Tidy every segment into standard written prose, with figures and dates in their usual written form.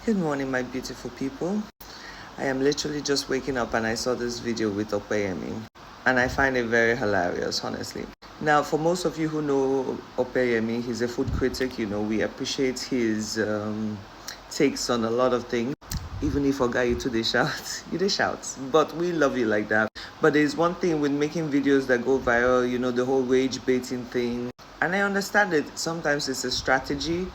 Good morning, my beautiful people. I am literally just waking up and I saw this video with Opeyemi, and I find it very hilarious, honestly. Now, for most of you who know Opeyemi, he's a food critic. We appreciate his takes on a lot of things. Even if Oga you too they shout, you they shout, but we love you like that. But there's one thing with making videos that go viral, the whole rage baiting thing, and I understand it. Sometimes it's a strategy,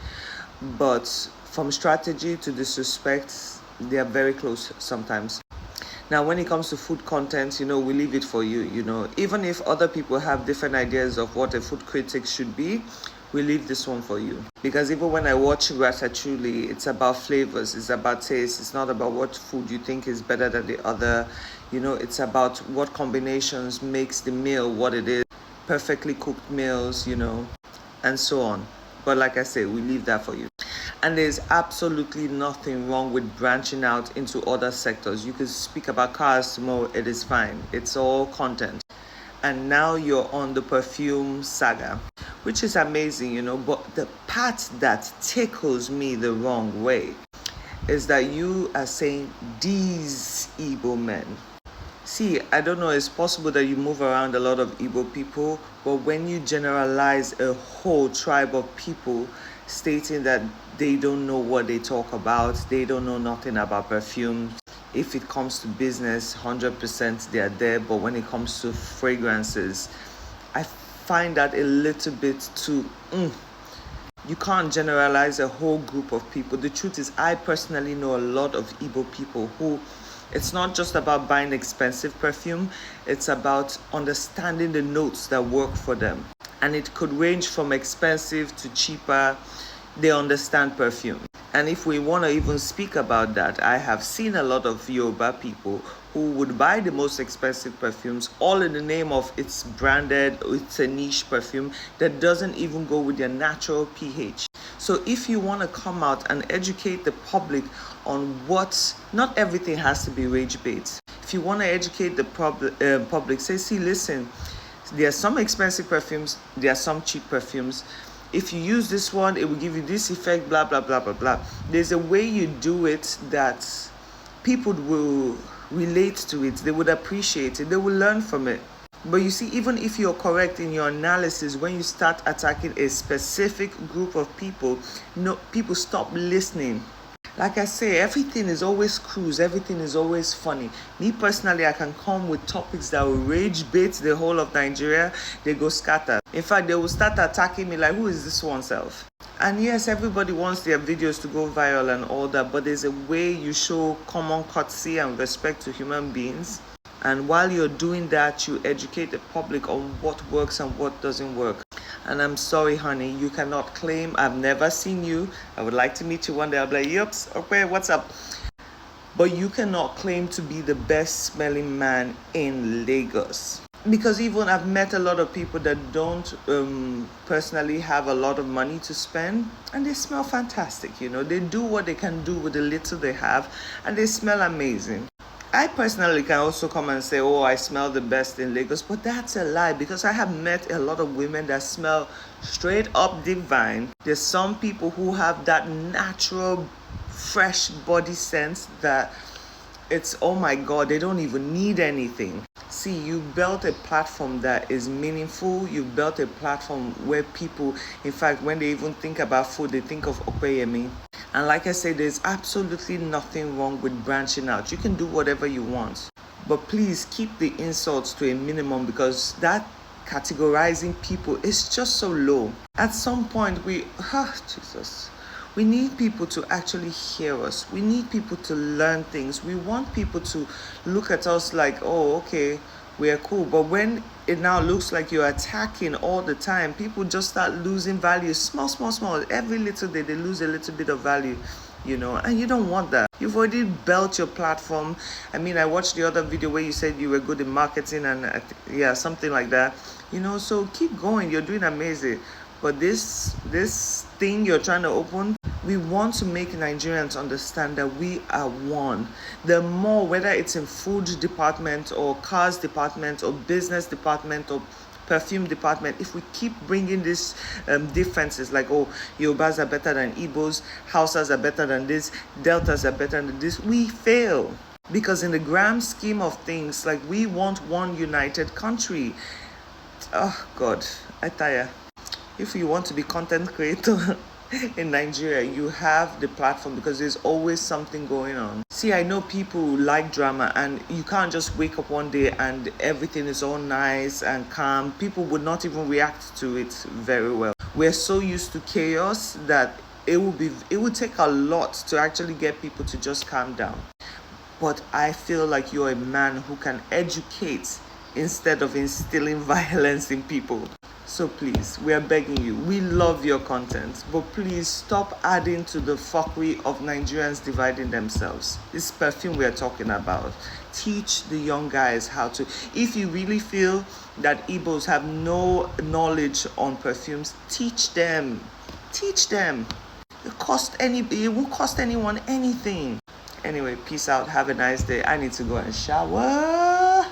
but from strategy to disrespect, they are very close sometimes. Now, when it comes to food content, we leave it for you. Even if other people have different ideas of what a food critic should be, we leave this one for you. Because even when I watch Ratatouille, it's about flavors, it's about taste, it's not about what food you think is better than the other. It's about what combinations makes the meal what it is, perfectly cooked meals, and so on. But like I say, we leave that for you. And there's absolutely nothing wrong with branching out into other sectors. You could speak about cars tomorrow, it is fine. It's all content. And now you're on the perfume saga, which is amazing, but the part that tickles me the wrong way is that you are saying these Igbo men. See, I don't know, it's possible that you move around a lot of Igbo people, but when you generalize a whole tribe of people stating that they don't know what they talk about, they don't know nothing about perfumes. If it comes to business, 100% they are there, but when it comes to fragrances, I find that a little bit too, You can't generalize a whole group of people. The truth is, I personally know a lot of Igbo people who, it's not just about buying expensive perfume, it's about understanding the notes that work for them. And it could range from expensive to cheaper. They understand perfume. And if we want to even speak about that, I have seen a lot of Yoruba people who would buy the most expensive perfumes, all in the name of it's branded, it's a niche perfume that doesn't even go with their natural pH. So if you want to come out and educate the public on what, not everything has to be rage bait. If you want to educate the public, say, see, listen, there are some expensive perfumes, there are some cheap perfumes. If you use this one, it will give you this effect, blah, blah, blah, blah, blah. There's a way you do it that people will relate to it. They would appreciate it. They will learn from it. But you see, even if you're correct in your analysis, when you start attacking a specific group of people, people stop listening. Like I say, everything is always cruise, everything is always funny. Me personally, I can come with topics that will rage bait the whole of Nigeria. They go scatter. In fact, they will start attacking me like, who is this oneself? And yes, everybody wants their videos to go viral and all that, but there's a way you show common courtesy and respect to human beings. And while you're doing that, you educate the public on what works and what doesn't work. And I'm sorry, honey, you cannot claim, I've never seen you. I would like to meet you one day. I'll be like, yups, okay, what's up? But you cannot claim to be the best smelling man in Lagos. Because even I've met a lot of people that don't personally have a lot of money to spend, and they smell fantastic, They do what they can do with the little they have, and they smell amazing. I personally can also come and say, oh, I smell the best in Lagos, but that's a lie, because I have met a lot of women that smell straight up divine. There's some people who have that natural, fresh body sense that it's, oh my God, they don't even need anything. See, you built a platform that is meaningful. You built a platform where people, in fact, when they even think about food, they think of Opeyemi. And like I said, there's absolutely nothing wrong with branching out. You can do whatever you want. But please keep the insults to a minimum, because that categorizing people is just so low. At some point, we need people to actually hear us. We need people to learn things. We want people to look at us like, oh, okay, we're cool. But when it now looks like you're attacking all the time, people just start losing value. Small. Every little day, they lose a little bit of value, and you don't want that. You've already built your platform. I mean, I watched the other video where you said you were good in marketing and something like that, so keep going. You're doing amazing. But this thing you're trying to open, we want to make Nigerians understand that we are one. The more, whether it's in food department or cars department or business department or perfume department, if we keep bringing these differences, like, oh, Yorubas are better than Igbos, Hausas are better than this, Deltas are better than this, we fail. Because in the grand scheme of things, like, we want one united country. Oh God, I tire. If you want to be content creator in Nigeria, you have the platform, because there's always something going on. See, I know people like drama, and you can't just wake up one day and everything is all nice and calm. People would not even react to it very well. We're so used to chaos that it would take a lot to actually get people to just calm down. But I feel like you're a man who can educate instead of instilling violence in people. So please, we are begging you. We love your content, but please stop adding to the fuckery of Nigerians dividing themselves. This perfume we are talking about. Teach the young guys how to. If you really feel that Igbos have no knowledge on perfumes, teach them. Teach them. It won't cost anyone anything. Anyway, peace out. Have a nice day. I need to go and shower.